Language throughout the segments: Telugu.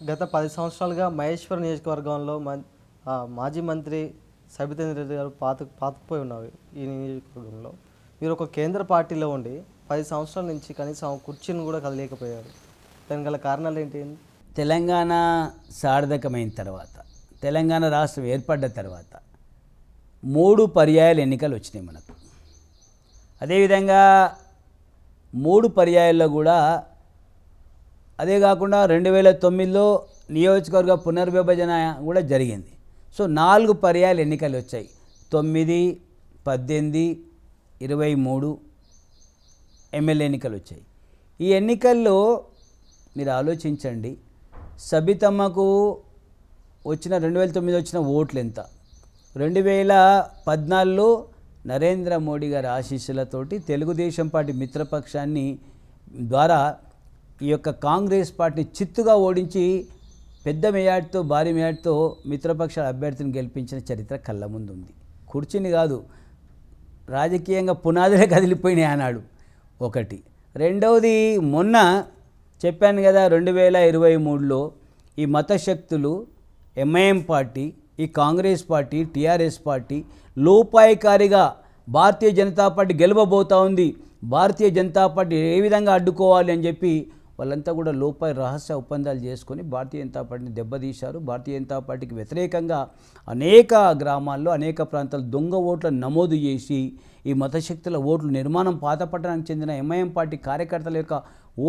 గత 10 సంవత్సరాలుగా మహేశ్వరం నియోజకవర్గంలో మాజీ మంత్రి సబితేంద్ర రెడ్డి గారు పాతుకుపోయి ఉన్నారు ఈ నియోజకవర్గంలో. మీరు ఒక కేంద్ర పార్టీలో ఉండి 10 సంవత్సరాల నుంచి కనీసం కుర్చీని కూడా కదలేకపోయారు. దానికి గల కారణాలు ఏంటి? తెలంగాణ సార్థకమైన తర్వాత, తెలంగాణ రాష్ట్రం ఏర్పడ్డ తర్వాత 3 పర్యాయాలు ఎన్నికలు వచ్చినాయి మనకు. అదేవిధంగా 3 పర్యాయాల్లో కూడా అదే కాకుండా 2009లో నియోజకవర్గ పునర్విభజన కూడా జరిగింది. సో 4 పర్యాయాలు ఎన్నికలు వచ్చాయి. 9, 18, 23 ఎమ్మెల్యే ఎన్నికలు వచ్చాయి. ఈ ఎన్నికల్లో మీరు ఆలోచించండి, సబితమ్మకు వచ్చిన 2009 వచ్చిన ఓట్లు ఎంత, 2014లో నరేంద్ర మోడీ గారి ఆశీస్సులతోటి తెలుగుదేశం పార్టీ మిత్రపక్షాన్ని ద్వారా ఈ యొక్క కాంగ్రెస్ పార్టీని చిత్తుగా ఓడించి పెద్ద మెజార్టీతో, భారీ మెజార్టీతో మిత్రపక్షాల అభ్యర్థిని గెలిపించిన చరిత్ర కళ్ళ ముందు ఉంది. కుర్చీని కాదు, రాజకీయంగా పునాదులే కదిలిపోయినాయి ఆనాడు. ఒకటి. రెండవది, మొన్న చెప్పాను కదా, 2023లో ఈ మతశక్తులు ఎంఐఎం పార్టీ, ఈ Congress party, TRS party లోపాయికారిగా Bharatiya Janata party గెలవబోతూ ఉంది, భారతీయ జనతా పార్టీ ఏ విధంగా అడ్డుకోవాలి అని చెప్పి వాళ్ళంతా కూడా రహస్య ఒప్పందాలు చేసుకొని భారతీయ జనతా పార్టీని దెబ్బతీశారు. భారతీయ జనతా పార్టీకి వ్యతిరేకంగా అనేక గ్రామాల్లో, అనేక ప్రాంతాల్లో దొంగ ఓట్లను నమోదు చేసి ఈ మతశక్తుల ఓట్లు నిర్మాణం పాతపట్టణానికి చెందిన ఎంఐఎం పార్టీ కార్యకర్తల యొక్క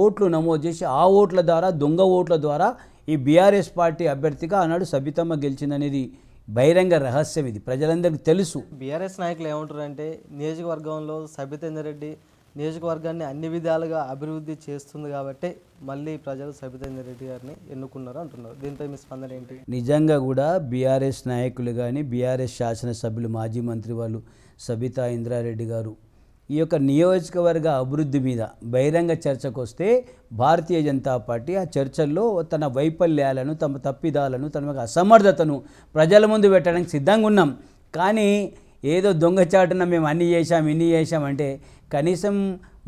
ఓట్లు నమోదు చేసి ఆ ఓట్ల ద్వారా, దొంగ ఓట్ల ద్వారా ఈ బీఆర్ఎస్ పార్టీ అభ్యర్థిగా ఆనాడు సబితమ్మ గెలిచిందనేది బహిరంగ రహస్యం. ఇది ప్రజలందరికీ తెలుసు. బీఆర్ఎస్ నాయకులు ఏమంటారంటే, నియోజకవర్గంలో సబితేందర్ రెడ్డి నియోజకవర్గాన్ని అన్ని విధాలుగా అభివృద్ధి చేస్తుంది కాబట్టి మళ్ళీ ప్రజలు సబితేందర్ రెడ్డి గారిని ఎన్నుకున్నారు అంటున్నారు. దీనిపై మీ స్పందన ఏంటి? నిజంగా కూడా బీఆర్ఎస్ నాయకులు కానీ, బీఆర్ఎస్ శాసనసభ్యులు, మాజీ మంత్రి వాళ్ళు సబితా ఇంద్రారెడ్డి గారు ఈ యొక్క నియోజకవర్గ అభివృద్ధి మీద బహిరంగ చర్చకు వస్తే భారతీయ జనతా పార్టీ ఆ చర్చల్లో తన వైఫల్యాలను, తమ తప్పిదాలను, తన యొక్క అసమర్థతను ప్రజల ముందు పెట్టడానికి సిద్ధంగా ఉన్నాం. కానీ ఏదో దొంగచాటున మేము అన్ని చేశాం, ఇన్ని చేశామంటే కనీసం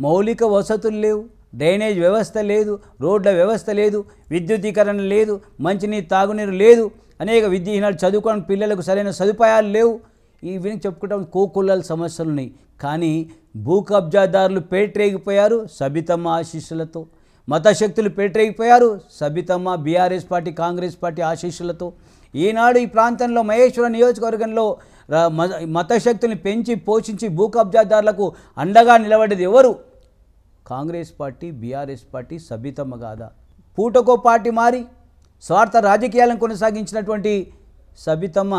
మౌలిక వసతులు లేవు, డ్రైనేజ్ వ్యవస్థ లేదు, రోడ్ల వ్యవస్థ లేదు, విద్యుదీకరణ లేదు, మంచినీరు, తాగునీరు లేదు, అనేక విద్యాహీనాలు చదువుకోవడానికి పిల్లలకు సరైన సదుపాయాలు లేవు. ఇవి చెప్పుకుంటాం, కోకులాల సమస్యలు ఉన్నాయి. కానీ భూ కబ్జాదారులు పేట్రేగిపోయారు సబితమ్మ ఆశీస్సులతో, మతశక్తులు పేట్రేగిపోయారు Sabithamma, BRS party, Congress party ఆశీస్సులతో. ఈనాడు ఈ ప్రాంతంలో మహేశ్వరం నియోజకవర్గంలో మతశక్తుల్ని పెంచి పోషించి భూ కబ్జాదారులకు అండగా నిలబడేది ఎవరు? Congress party, BRS party, Sabithamma కాదా? పూటకో పార్టీ మారి స్వార్థ రాజకీయాలను కొనసాగించినటువంటి సబితమ్మ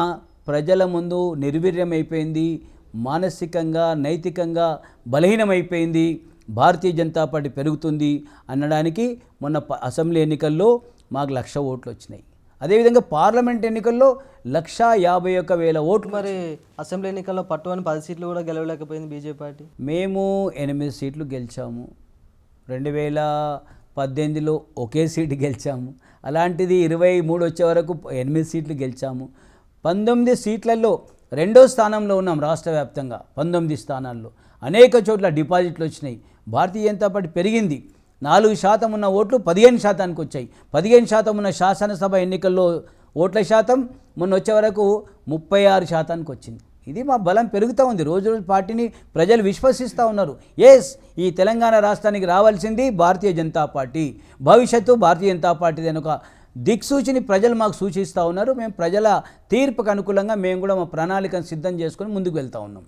ప్రజల ముందు నిర్వీర్యమైపోయింది, మానసికంగా, నైతికంగా బలహీనమైపోయింది. భారతీయ జనతా పార్టీ పెరుగుతుంది అనడానికి మొన్న అసెంబ్లీ ఎన్నికల్లో మాకు 1,00,000 ఓట్లు వచ్చినాయి. అదేవిధంగా పార్లమెంట్ ఎన్నికల్లో 1,51,000 ఓట్లు. మరి అసెంబ్లీ ఎన్నికల్లో పట్టువని 10 సీట్లు కూడా గెలవలేకపోయింది బీజేపీ పార్టీ. మేము 8 సీట్లు గెలిచాము. 2018లో ఒకే సీటు గెలిచాము. అలాంటిది 23 వచ్చే వరకు 8 సీట్లు గెలిచాము. 19 సీట్లలో 2వ స్థానంలో ఉన్నాం రాష్ట్ర వ్యాప్తంగా. 19 స్థానాల్లో అనేక చోట్ల డిపాజిట్లు వచ్చినాయి. భారతీయ జనతా పార్టీ పెరిగింది. 4% ఉన్న ఓట్లు 15%కి వచ్చాయి. 15% ఉన్న శాసనసభ ఎన్నికల్లో ఓట్ల శాతం మొన్న వచ్చే వరకు 36%కి వచ్చింది. ఇది మా బలం పెరుగుతూ ఉంది. రోజు రోజు పార్టీని ప్రజలు విశ్వసిస్తూ ఉన్నారు. ఎస్, ఈ తెలంగాణ రాష్ట్రానికి రావాల్సింది భారతీయ జనతా పార్టీ, భవిష్యత్తు భారతీయ జనతా పార్టీ అని ఒక దిక్సూచిని ప్రజలు మాకు సూచిస్తూ ఉన్నారు. మేము ప్రజల తీర్పుకు అనుకూలంగా మేము కూడా మా ప్రణాళికను సిద్ధం చేసుకొని ముందుకు వెళ్తూ ఉన్నాం.